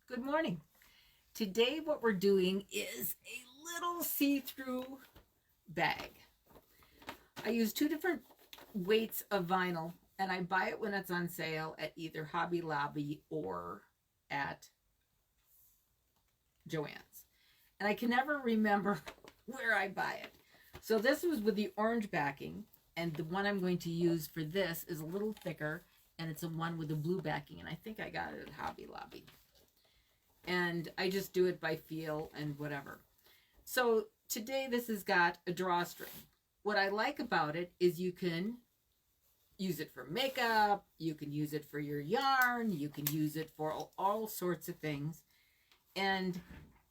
Good morning. Today what we're doing is a little see-through bag. I use two different weights of vinyl and I buy it when it's on sale at either Hobby Lobby or at Joann's. And I can never remember where I buy it. So this was with the orange backing, and the one I'm going to use for this is a little thicker, and it's a one with the blue backing, and I think I got it at Hobby Lobby. And I just do it by feel and whatever. So today this has got a drawstring. What I like about it is you can use it for makeup, you can use it for your yarn, you can use it for all sorts of things. And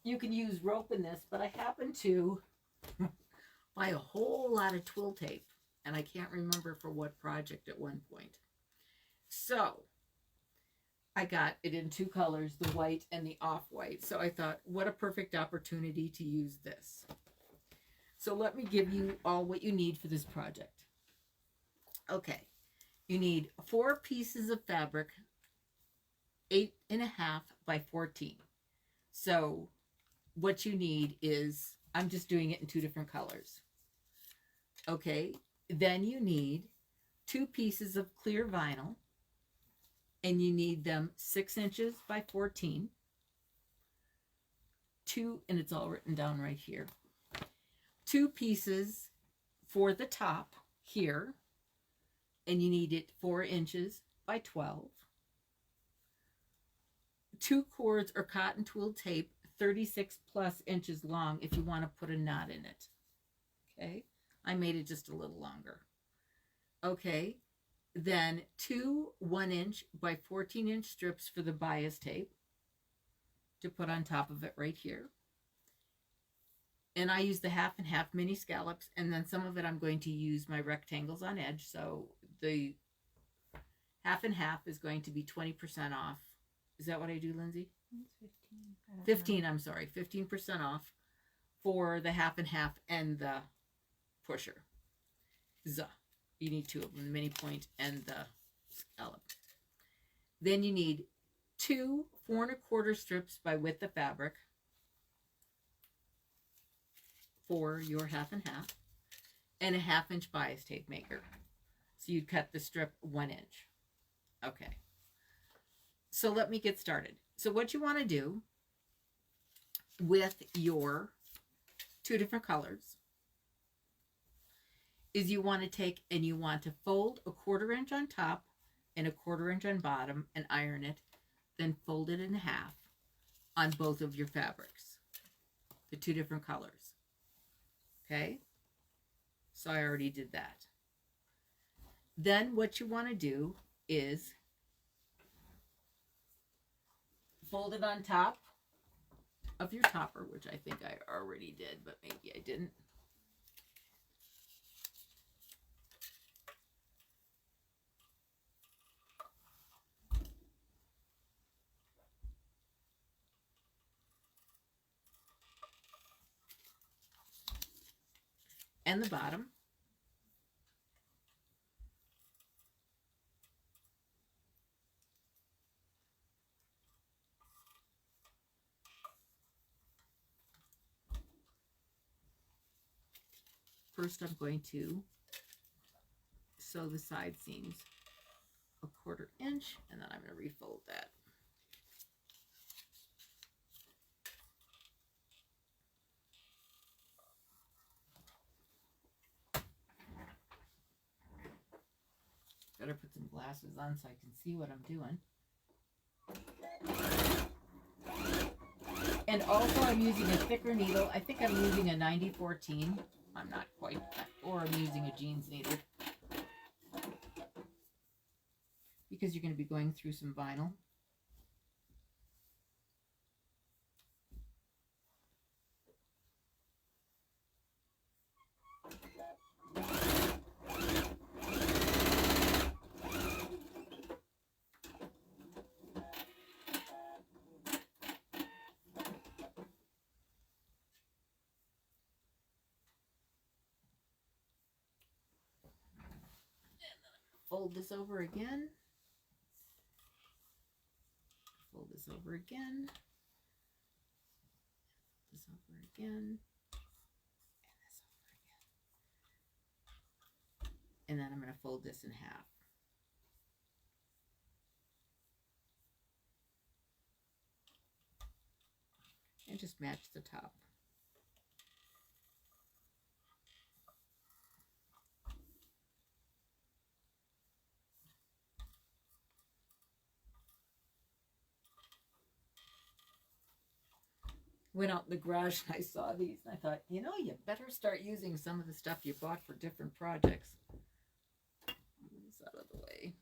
you can use rope in this, but I happen to buy a whole lot of twill tape, and I can't remember for what project at one point. So I got it in two colors, the white and the off-white. So I thought, what a perfect opportunity to use this. So let me give you all what you need for this project. Okay, you need 4 pieces of fabric, 8.5 by 14. So what you need is, I'm just doing it in 2 different colors. Okay, then you need 2 pieces of clear vinyl, and you need them 6 inches by 14. 2, and it's all written down right here. 2 pieces for the top here, and you need it 4 inches by 12. 2 cords or cotton twill tape, 36 plus inches long if you want to put a knot in it. Okay, I made it just a little longer. Okay, then 2 1-inch by 14-inch strips for the bias tape to put on top of it right here. And I use the 50/50 mini scallops, and then some of it I'm going to use my rectangles on edge. So the 50/50 is going to be 20% off. Is that what I do, Lindsay? It's 15. 15, I'm sorry, 15% off for the 50/50 and the pusher. You need 2 of them, the mini point and the scallop. Then you need 2 4 1/4 strips by width of fabric for your 50/50, and a 1/2-inch bias tape maker. So you'd cut the strip 1 inch. Okay. So let me get started. So what you want to do with your 2 different colors is you want to take and you want to fold a 1/4 inch on top and a 1/4 inch on bottom and iron it, then fold it in half on both of your fabrics, the 2 different colors. Okay, so I already did that. Then what you want to do is fold it on top of your topper, which I think I already did, but maybe I didn't. And the bottom. First, I'm going to sew the side seams a 1/4 inch, and then I'm going to refold that. Better put some glasses on so I can see what I'm doing. And also I'm using a thicker needle. I think I'm using a 90-14. I'm not quite, or I'm using a jeans needle. Because you're going to be going through some vinyl. Fold this over again. Fold this over again. over again. And this over again. And then I'm going to fold this in half. And just match the top. Went out in the garage and I saw these and I thought, you know, you better start using some of the stuff you bought for different projects. Move this out of the way.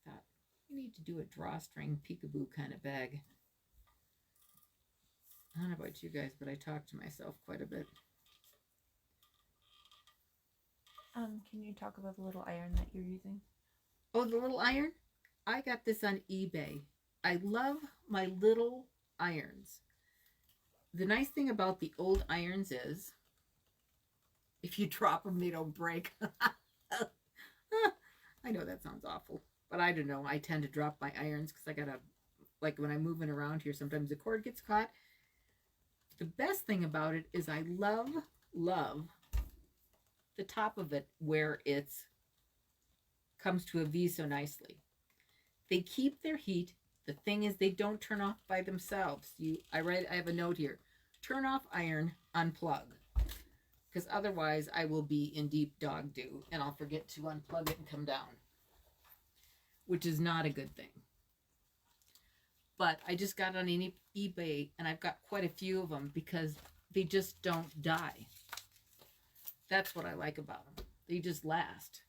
I thought, you need to do a drawstring peekaboo kind of bag. I don't know about you guys, but I talk to myself quite a bit. Can you talk about the little iron that you're using? Oh, the little iron? I got this on eBay. I love my little irons. The nice thing about the old irons is if you drop them, they don't break. I know that sounds awful, but I don't know. I tend to drop my irons because I gotta, like when I'm moving around here, sometimes the cord gets caught. The best thing about it is I love the top of it where it's comes to a V so nicely. They keep their heat. The thing is they don't turn off by themselves. I have a note here. Turn off iron, unplug. Because otherwise I will be in deep dog doo and I'll forget to unplug it and come down. Which is not a good thing. But I just got on eBay and I've got quite a few of them because they just don't die. That's what I like about them. They just last.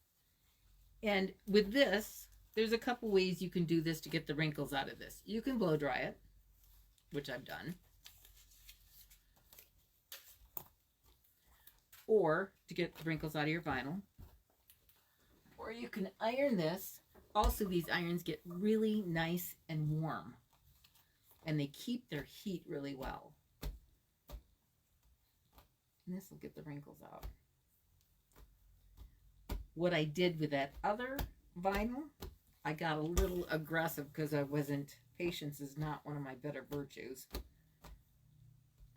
And with this, there's a couple ways you can do this to get the wrinkles out of this. You can blow dry it, which I've done. Or to get the wrinkles out of your vinyl. Or you can iron this. Also, these irons get really nice and warm. And they keep their heat really well. And this will get the wrinkles out. What I did with that other vinyl, I got a little aggressive because I wasn't, patience is not one of my better virtues.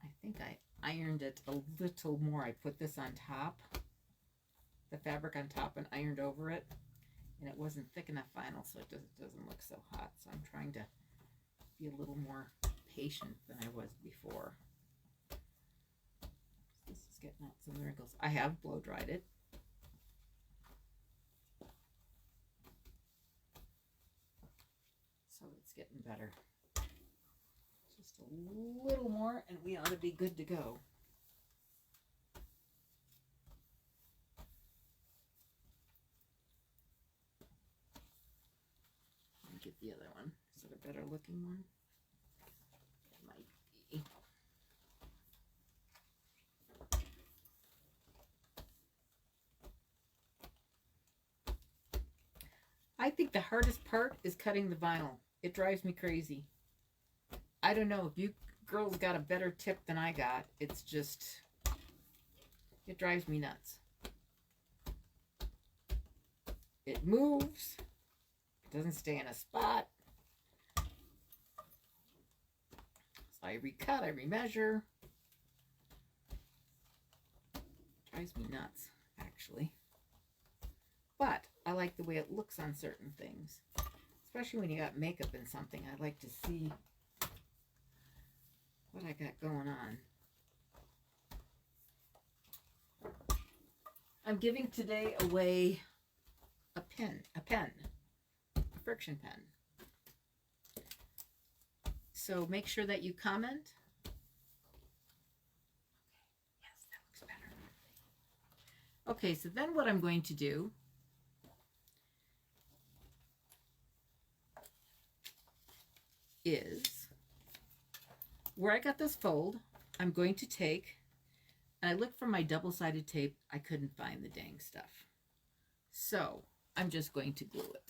I think I ironed it a little more. I put this on top, the fabric on top, and ironed over it. And it wasn't thick enough vinyl, so it doesn't look so hot. So I'm trying to be a little more patient than I was before. This is getting out some wrinkles. I have blow dried it. So it's getting better. Just a little more and we ought to be good to go. Let me get the other one. Is it a better looking one? It might be. I think the hardest part is cutting the vinyl. It drives me crazy. I don't know if you girls got a better tip than I got. It's just, it drives me nuts. It moves. It doesn't stay in a spot. So I recut, I remeasure. It drives me nuts, actually. But I like the way it looks on certain things. Especially when you got makeup in something. I like to see what I got going on. I'm giving today away a pen, a friction pen. So make sure that you comment. Yes, that looks better. Okay, so then what I'm going to do is where I got this fold, I'm going to take, and I looked for my double-sided tape. I couldn't find the dang stuff. So I'm just going to glue it.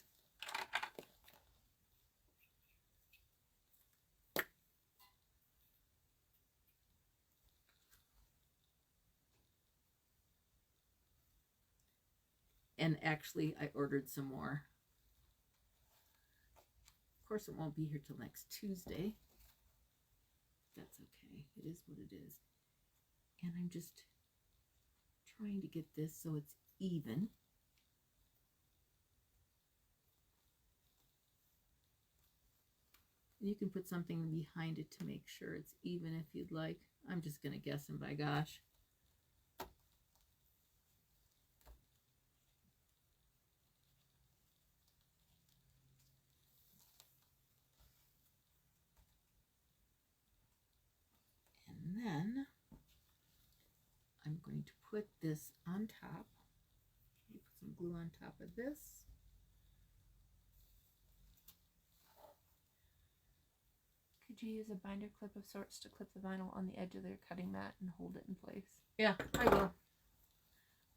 And actually, I ordered some more. Of course, it won't be here till next Tuesday. That's okay. It is what it is. And I'm just trying to get this so it's even. You can put something behind it to make sure it's even if you'd like. I'm just going to guess, and by gosh. And then I'm going to put this on top. Put some glue on top of this. Could you use a binder clip of sorts to clip the vinyl on the edge of their cutting mat and hold it in place? Yeah, I will.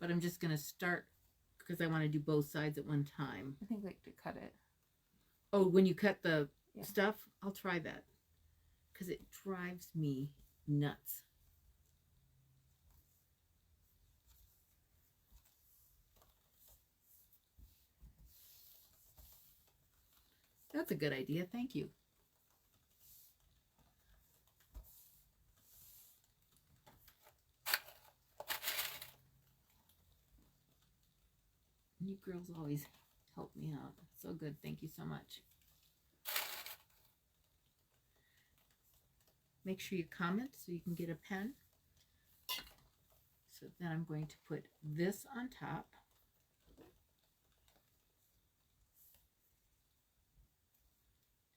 But I'm just going to start because I want to do both sides at one time. I think like to cut it. Oh, when you cut the stuff? I'll try that because it drives me nuts. That's a good idea. Thank you. You girls always help me out. So good. Thank you so much. Make sure you comment so you can get a pen. So then I'm going to put this on top.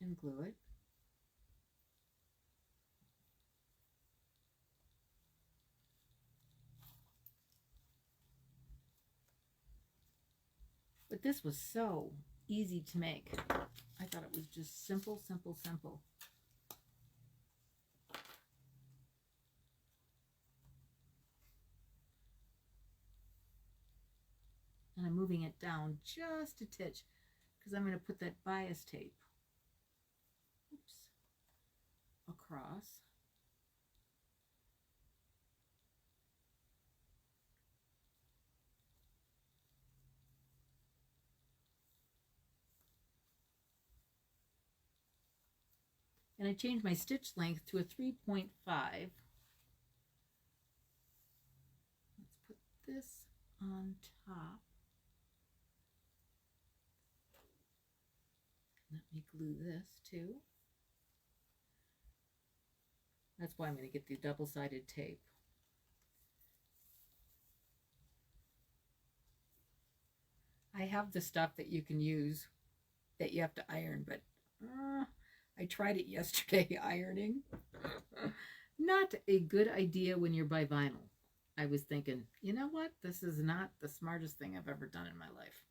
And glue it. But this was so easy to make. I thought it was just simple, simple, simple. And I'm moving it down just a titch because I'm going to put that bias tape across. And I changed my stitch length to a 3.5. Let's put this on top. Let me glue this too. That's why I'm going to get the double-sided tape. I have the stuff that you can use that you have to iron, but I tried it yesterday ironing. Not a good idea when you're by vinyl. I was thinking, you know what? This is not the smartest thing I've ever done in my life.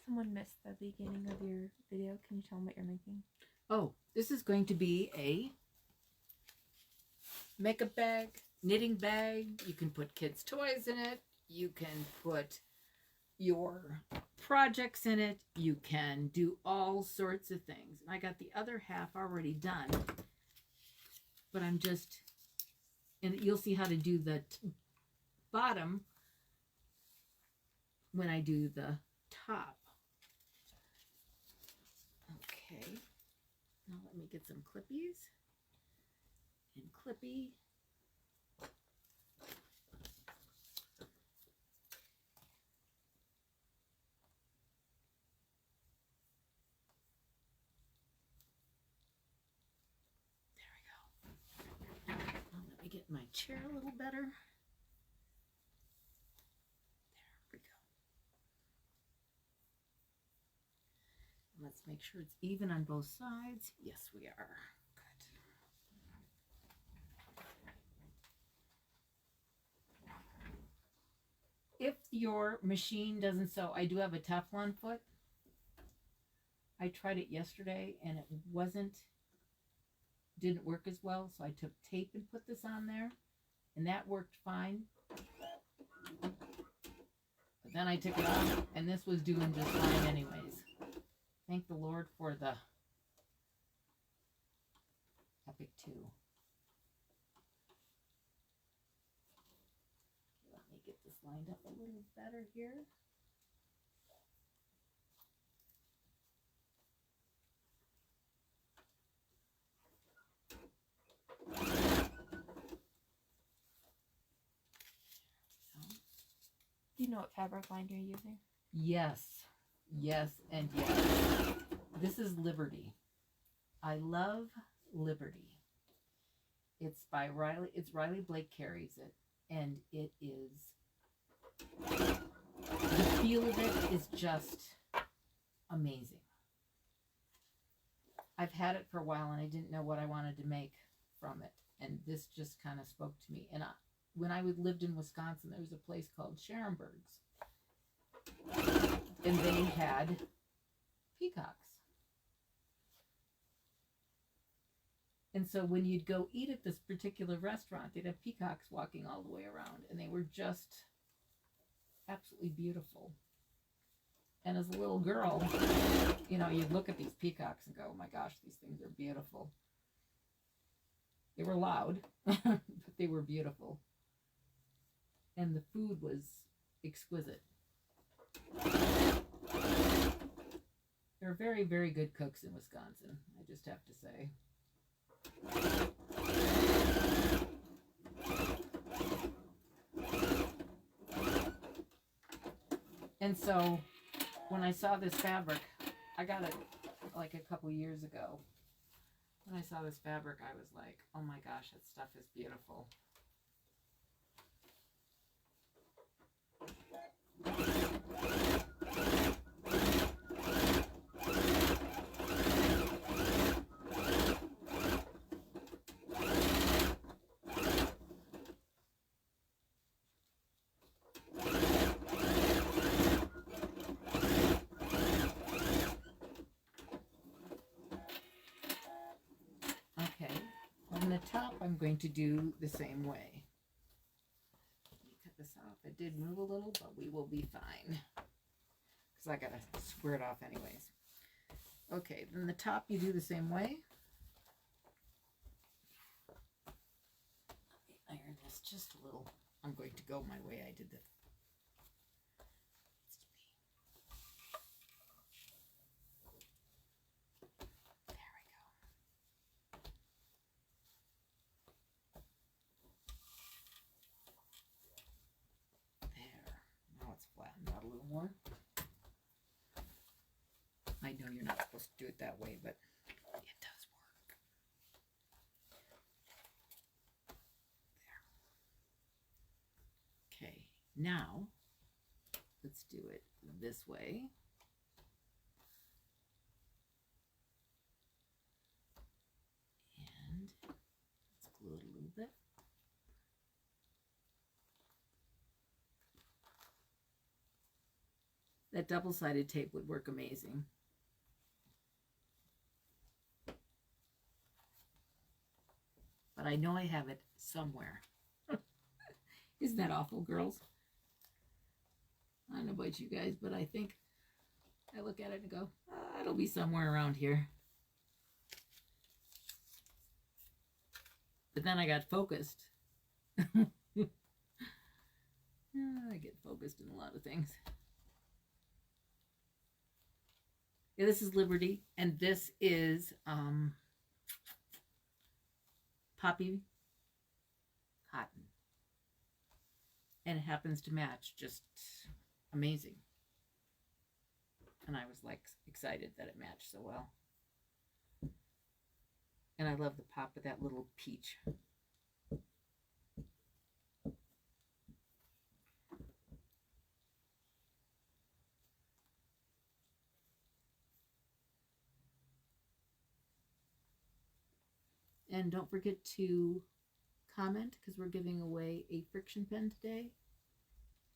Someone missed the beginning of your video. Can you tell them what you're making? Oh, this is going to be a makeup bag, knitting bag. You can put kids' toys in it. You can put your projects in it. You can do all sorts of things. And I got the other half already done. But I'm just, and you'll see how to do the bottom when I do the top. Okay, now let me get some clippies and clippy. There we go. Now let me get my chair a little better. There we go. Let's make sure it's even on both sides. Yes, we are. Good. If your machine doesn't sew, I do have a Teflon foot. I tried it yesterday and it didn't work as well, so I took tape and put this on there, and that worked fine. But then I took it off, and this was doing just fine anyways. Thank the Lord for the Epic 2. Let me get this lined up a little better here. Do you know what fabric line you're using? Yes, yes, and yes. This is Liberty. I love Liberty. It's by Riley. It's Riley Blake carries it, and it is, the feel of it is just amazing. I've had it for a while, and I didn't know what I wanted to make from it, and this just kind of spoke to me. And when I lived in Wisconsin, there was a place called Scharenberg's, and they had peacocks. And so when you'd go eat at this particular restaurant, they'd have peacocks walking all the way around, and they were just absolutely beautiful. And as a little girl, you know, you'd look at these peacocks and go, oh my gosh, these things are beautiful. They were loud, but they were beautiful. And the food was exquisite. They're very, very good cooks in Wisconsin, I just have to say. And so when I saw this fabric, I got it like a couple years ago. When I saw this fabric, I was like, oh my gosh, that stuff is beautiful. Okay, on the top, I'm going to do the same way. Let me cut this off. It did move a little, but we will be fine. Because I gotta square it off anyways. Okay, then the top you do the same way. Let me iron this just a little. I'm going to go my way I did this. There we go. There. Now it's flattened out a little more. I know you're not supposed to do it that way, but it does work. There. Okay, now let's do it this way. And let's glue it a little bit. That double-sided tape would work amazing. But I know I have it somewhere. Isn't that awful, girls? I don't know about you guys, but I think I look at it and go, it'll be somewhere around here. But then I got focused. I get focused in a lot of things. Yeah, this is Liberty, and this is poppy cotton, and it happens to match just amazing. And I was like excited that it matched so well. And I love the pop of that little peach. And don't forget to comment, because we're giving away a friction pen today.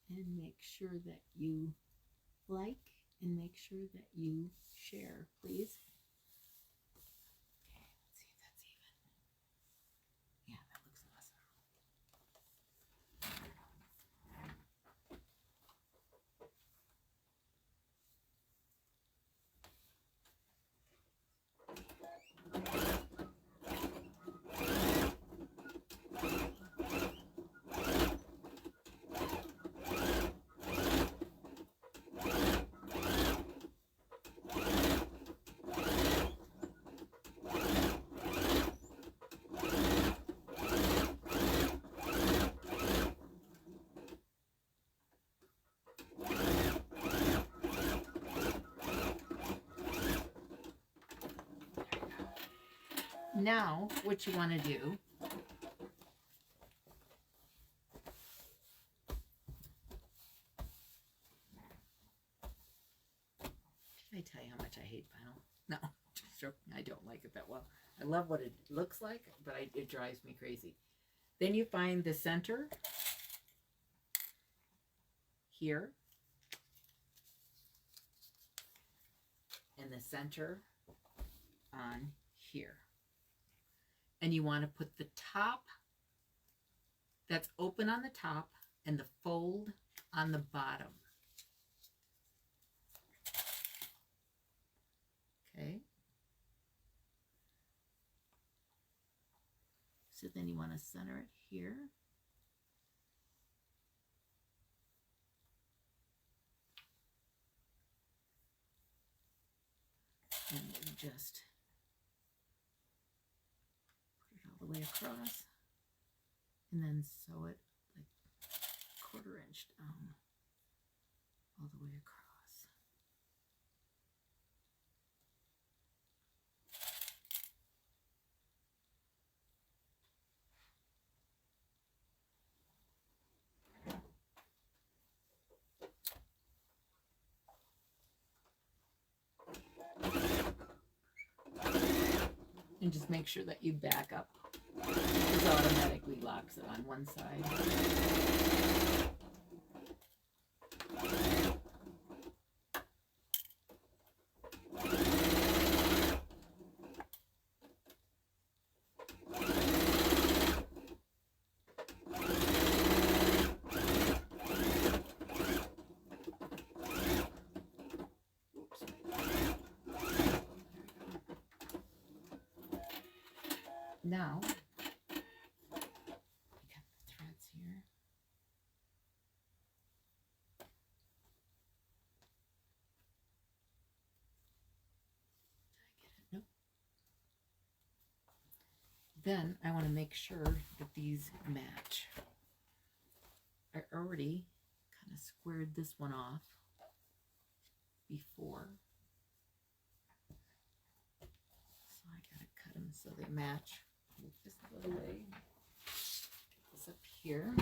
And make sure that you like and make sure that you share, please. Okay, let's see if that's even. Yeah, that looks awesome. Now, what you want to do did I tell you how much I hate vinyl? No, just joking. I don't like it that well. I love what it looks like, but it drives me crazy. Then you find the center here and the center on here. And you want to put the top that's open on the top and the fold on the bottom. Okay. So then you want to center it here. And then just put it all the way across. And then sew it like 1/4 inch down all the way across. And just make sure that you back up. This automatically locks it on one side. Now, we got the threads here. Did I get it? Nope. Then I want to make sure that these match. I already kind of squared this one off before. So I gotta cut them so they match. Move this out of the way. Get this up here.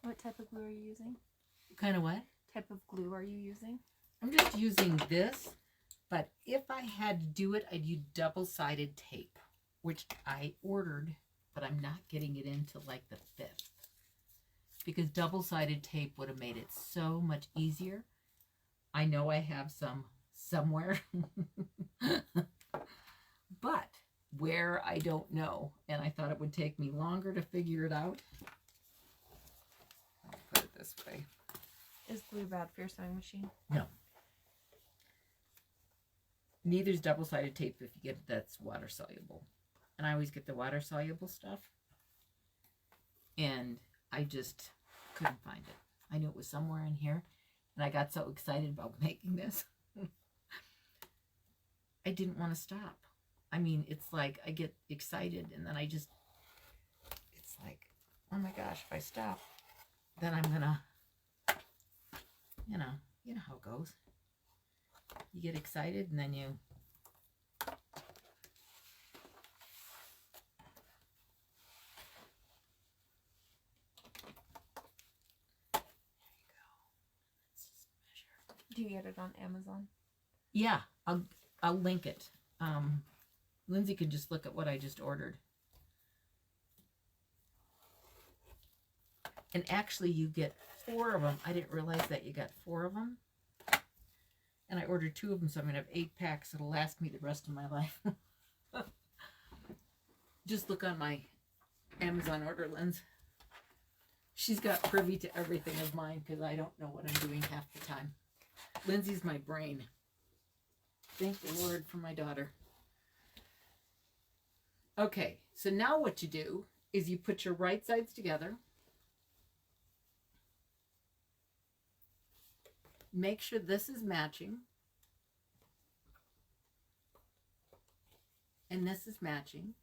What type of glue are you using? Kind of what? Type of glue are you using? I'm just using this, but if I had to do it, I'd use double-sided tape, which I ordered, but I'm not getting it until like the 5th. Because double-sided tape would have made it so much easier. I know I have some somewhere, but where I don't know, and I thought it would take me longer to figure it out. I'll put it this way. Is glue bad for your sewing machine? No. Neither's double-sided tape if you get that's water soluble. And I always get the water soluble stuff. And I just couldn't find it. I knew it was somewhere in here. And I got so excited about making this. I didn't want to stop. I mean, it's like I get excited and then I just like, oh my gosh, if I stop, then I'm gonna, you know how it goes. You get excited and then you Do you get it on Amazon? Yeah, I'll link it. Lindsay can just look at what I just ordered. And actually, you get 4 of them. I didn't realize that you got 4 of them. And I ordered 2 of them, so I'm going to have 8 packs. It'll last me the rest of my life. Just look on my Amazon order, Linz. She's got privy to everything of mine because I don't know what I'm doing half the time. Lindsay's my brain. Thank the Lord for my daughter. Okay, so now what you do is you put your right sides together. Make sure this is matching. And this is matching.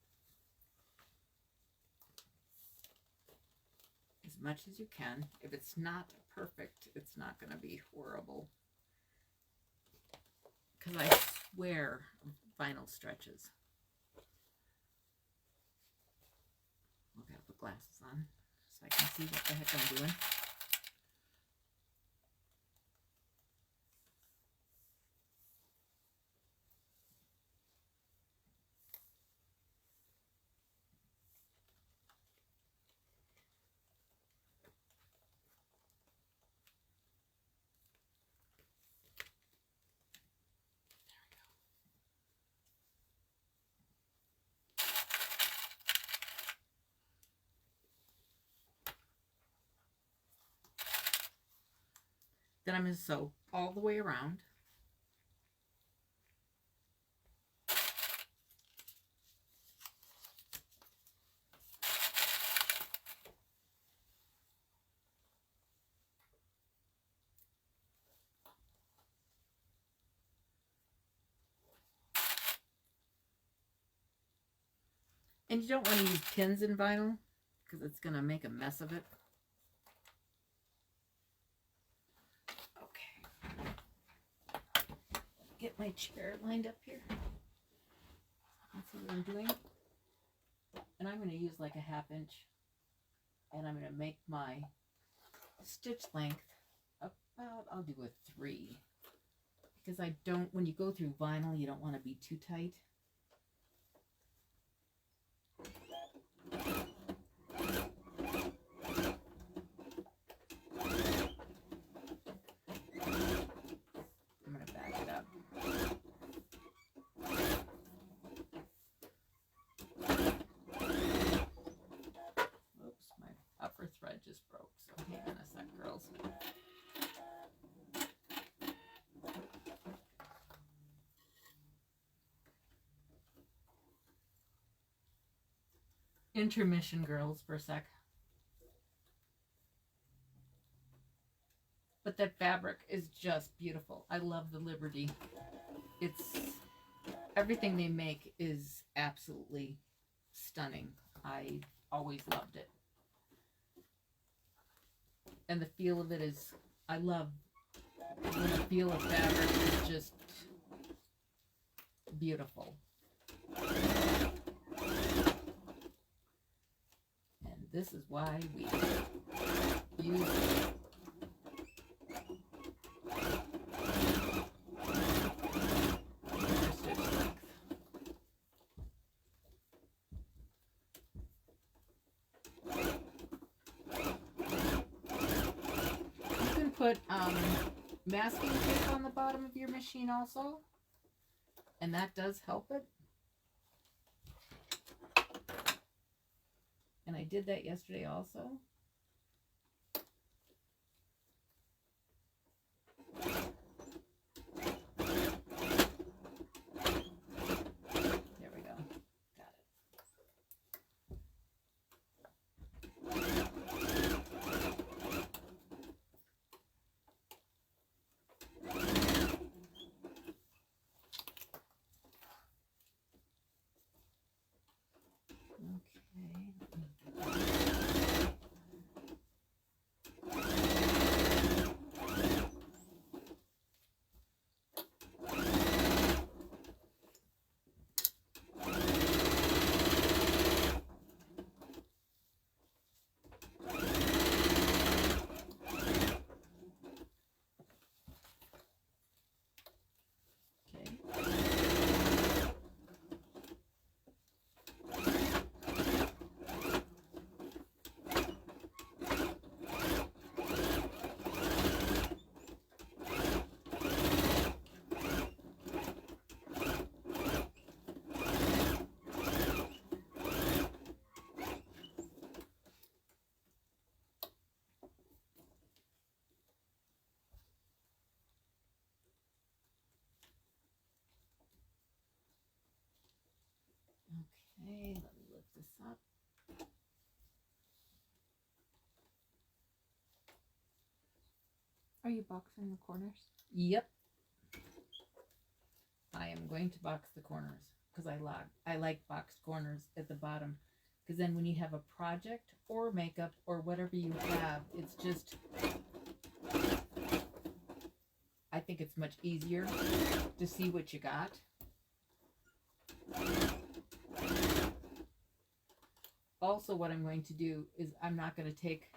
As much as you can. If it's not perfect, it's not going to be horrible. Because I swear vinyl stretches. I've got to put glasses on so I can see what the heck I'm doing. Then I'm going to sew all the way around. And you don't want to use pins in vinyl because it's going to make a mess of it. Get my chair lined up here. Let's see what I'm doing. And I'm going to use like a 1/2 inch. And I'm going to make my stitch length about, I'll do a 3. Because I don't, when you go through vinyl, you don't want to be too tight. Thread just broke, so hang on a sec, girls. Intermission, girls, for a sec. But that fabric is just beautiful. I love the Liberty. It's everything they make is absolutely stunning. I always loved it. And the feel of it is, I love when the feel of fabric is just beautiful. And this is why we use it. Put masking tape on the bottom of your machine also, and that does help it. And I did that yesterday also. There we go. Got it. Okay. Okay, let me lift this up. Are you boxing the corners? Yep. I am going to box the corners because I like boxed corners at the bottom, because then when you have a project or makeup or whatever you have, it's just, I think it's much easier to see what you got. Also, what I'm going to do is I'm not going to take,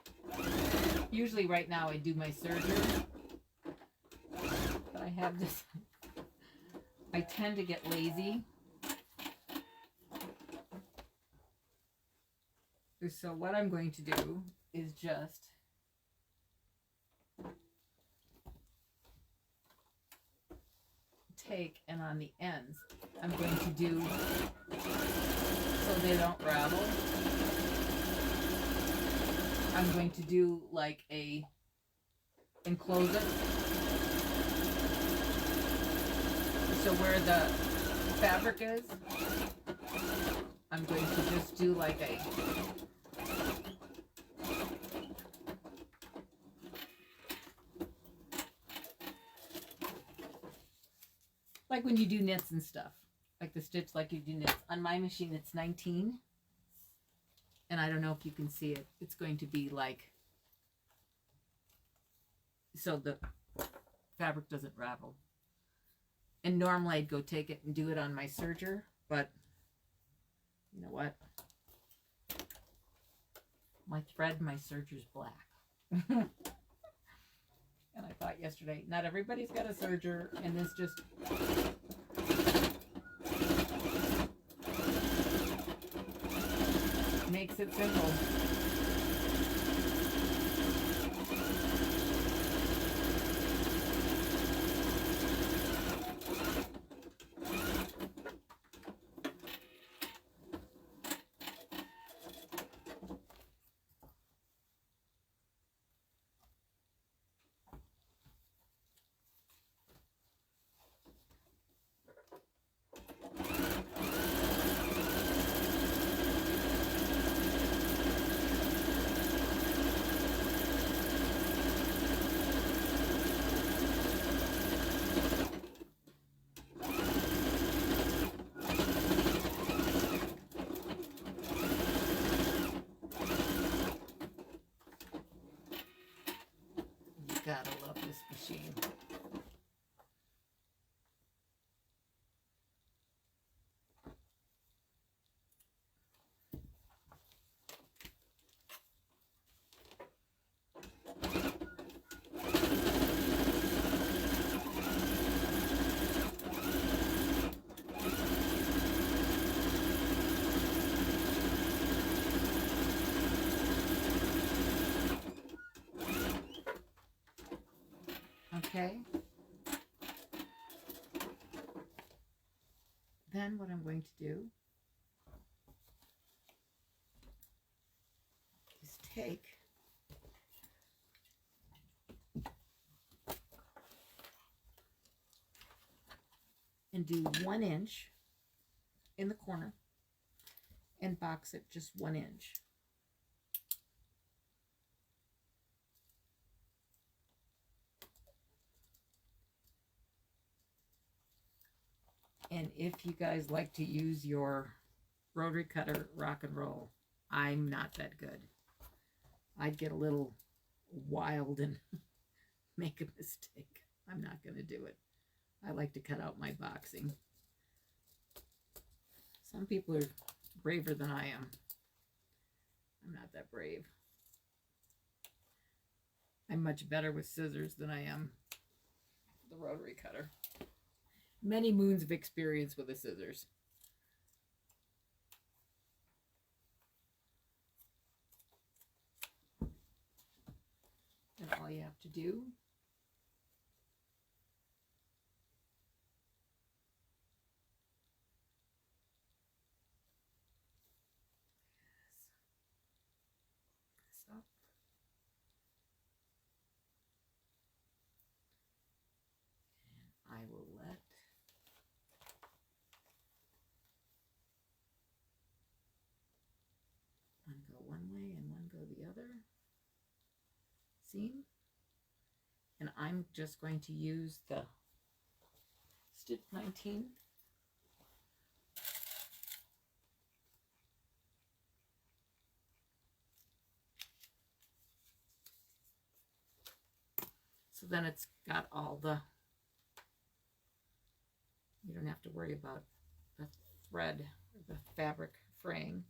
usually right now I do my serger, but I have this, I tend to get lazy. So what I'm going to do is just take, and on the ends, I'm going to do so they don't ravel. I'm going to do like a enclose it. So where the fabric is, I'm going to just do like a like when you do knits and stuff, like the stitch like you do knits. On my machine it's 19, and I don't know if you can see it. It's going to be like, so the fabric doesn't ravel. And normally I'd go take it and do it on my serger, but you know what? My thread in my serger's black. And I thought yesterday, not everybody's got a serger, and this just makes it simple. Gotta love this machine. Okay. Then what I'm going to do is take and do 1 inch in the corner and box it just 1 inch. And if you guys like to use your rotary cutter, rock and roll, I'm not that good. I'd get a little wild and make a mistake. I'm not going to do it. I like to cut out my boxing. Some people are braver than I am. I'm not that brave. I'm much better with scissors than I am the rotary cutter. Many moons of experience with the scissors. And all you have to do is this up. And I will let go one way and one go the other seam. And I'm just going to use the stitch 19. So then it's got all the, you don't have to worry about the thread or the fabric fraying.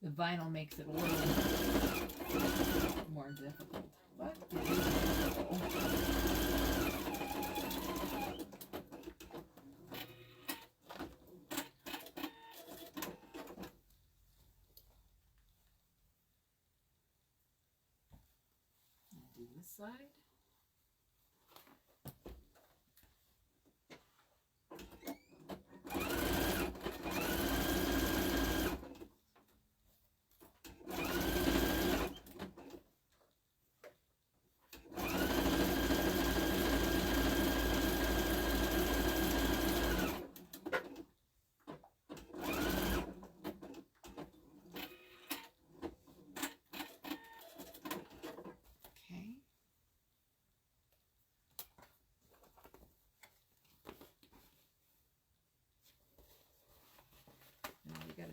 The vinyl makes it a little more difficult, but it is doable. I'll do this side.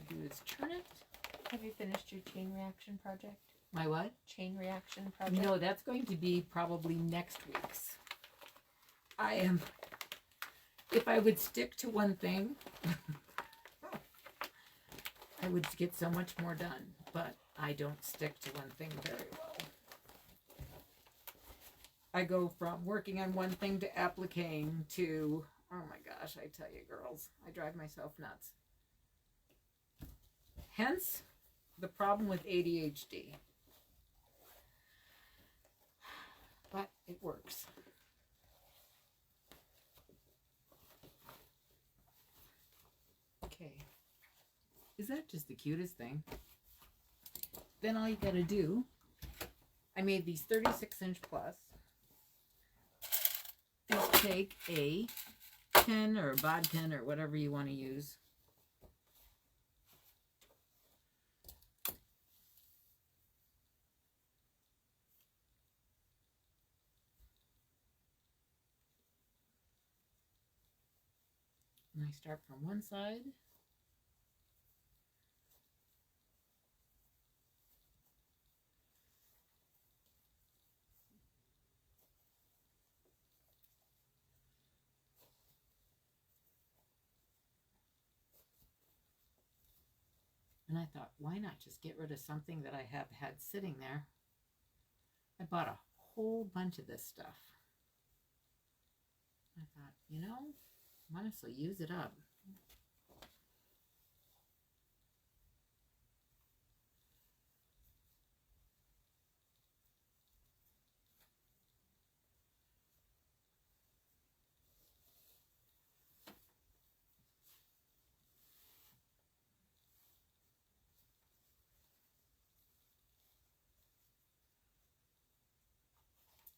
Do is turn it. Have you finished your chain reaction project? My what? Chain reaction project? No, that's going to be probably next week's. If I would stick to one thing, I would get so much more done, but I don't stick to one thing very well. I go from working on one thing to appliquing to, oh my gosh, I tell you girls, I drive myself nuts. Hence, the problem with ADHD. But it works. Okay. Is that just the cutest thing? Then all you gotta do, I made these 36-inch plus. These take a 10 or a bodkin or whatever you want to use. And I start from one side. And I thought, why not just get rid of something that I have had sitting there? I bought a whole bunch of this stuff. I thought, you know, might as well use it up.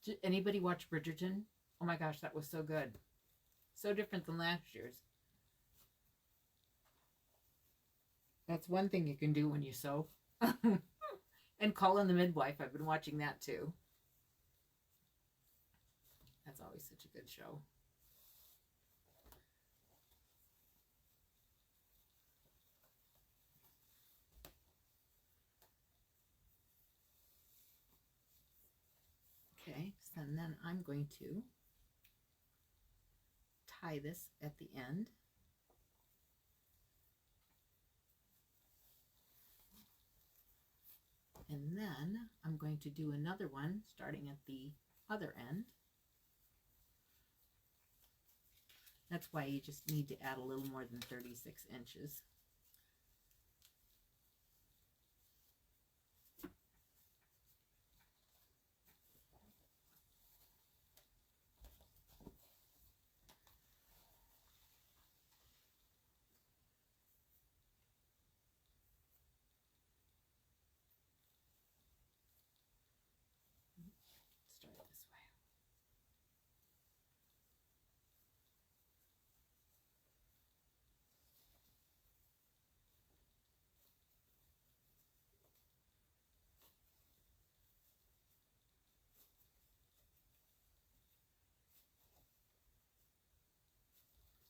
Did anybody watch Bridgerton? Oh my gosh, that was so good. So different than last year's. That's one thing you can do when you sew. And Call in the Midwife. I've been watching that too. That's always such a good show. Okay, so then I'm going to tie this at the end. And then I'm going to do another one starting at the other end. That's why you just need to add a little more than 36 inches. Start this way.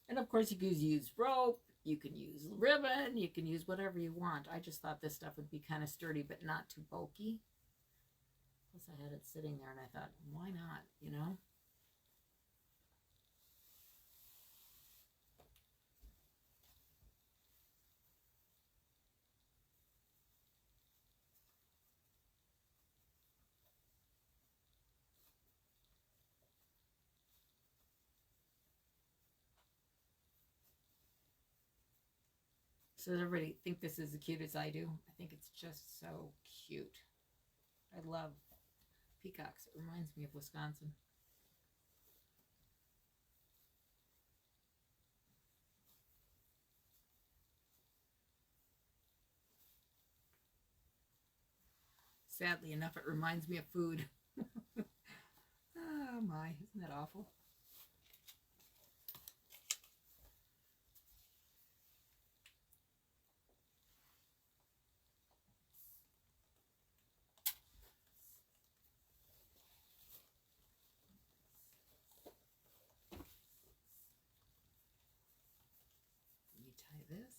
And of course you can use rope, you can use ribbon, you can use whatever you want. I just thought this stuff would be kind of sturdy but not too bulky. Plus I had it sitting there and I thought, why not, you know? So does everybody think this is as cute as I do? I think it's just so cute. I love peacocks. It reminds me of Wisconsin. Sadly enough, it reminds me of food. Oh my, isn't that awful? You tie this.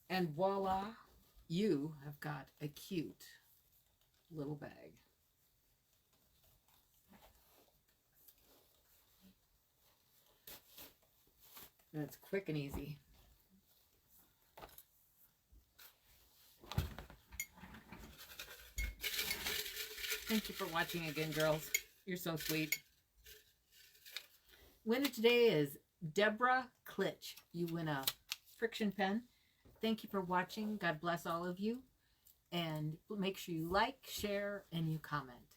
And voila, you have got a cute little bag. And it's quick and easy. Thank you for watching again, girls. You're so sweet. Winner today is Deborah Klitsch. You win a friction pen. Thank you for watching. God bless all of you. And make sure you like, share, and you comment.